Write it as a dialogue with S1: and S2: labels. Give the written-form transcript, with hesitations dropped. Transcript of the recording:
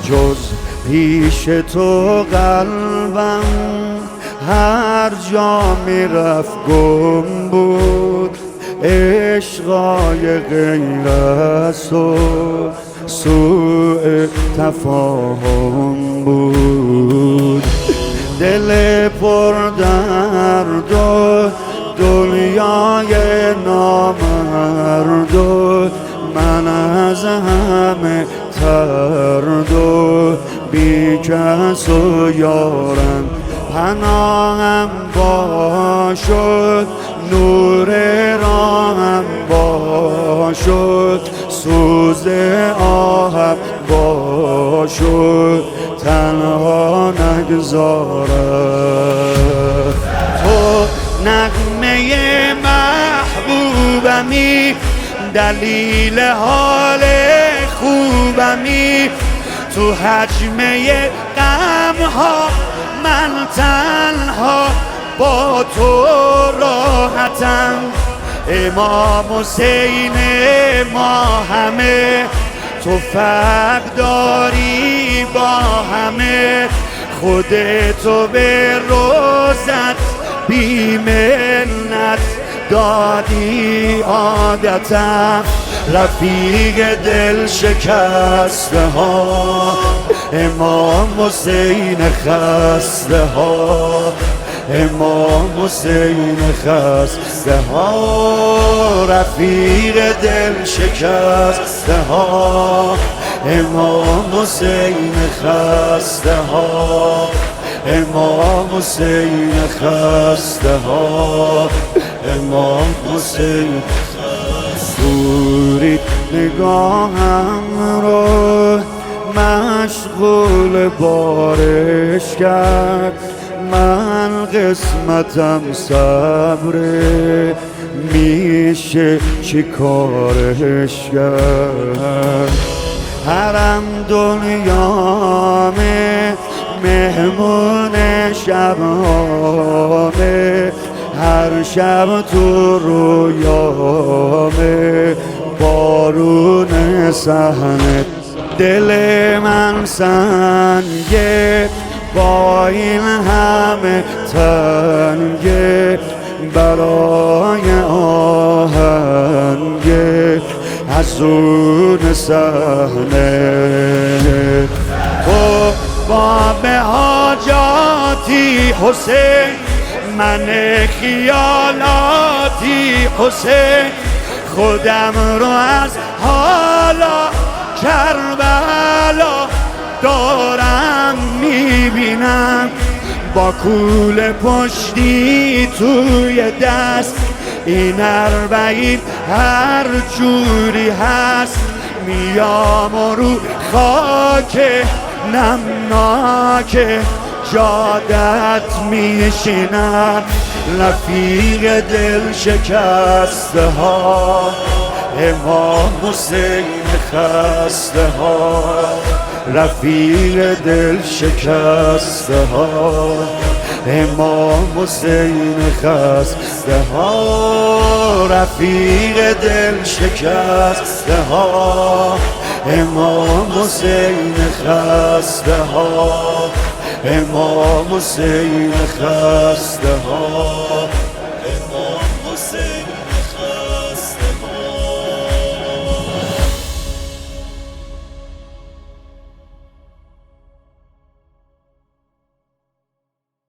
S1: جز پیش تو قلبم هر جا میرفت گم بود. عشقای غیر از تو سوء تفاهم بود. دل پر درد و دنیای نامرد و من از همه ترد و بی کس و یارم پناهم باشد. نور راهم باشد، سوز آهم باشد، تنها نگذارد. تو نغمه محبوبمی، دلیل حال خوبمی. تو حجمه غمها من تنها با تو راحتم. امام حسین ما همه تو فرق داری با همه. خودتو به روزت بی منت دادی عادتم. رفیق دل شکسته ها امام حسین خسته ها. امام حسین خسته ها رفیق دل شکسته ها. امام حسین خسته ها. امام حسین خسته ها. امام حسین سوری نگاهم رو مشغول بارش کرد. من قسمتم صبره میشه چی کارش کرد. حرم دنیامه مهمون شبامه. هر شب تو رویامه بارون صحنه. دل من سنگه با این همه تنگه برای آهنگه حزون صحنه. تو باب حاجاتی حسین، من خیالاتی حسین. خودم رو از حالا کربلا دارم میبینم. با کول پشتی توی دست این اربعین هر جوری هست. میام و رو خاک نمناک جادت میشینم. رفیق دل شکسته ها امام حسین خسته ها. رفیق دل شکسته ها امام حسین خسته ها. رفیق دل شکسته ها امام حسین خسته ها. امام حسین خسته ها.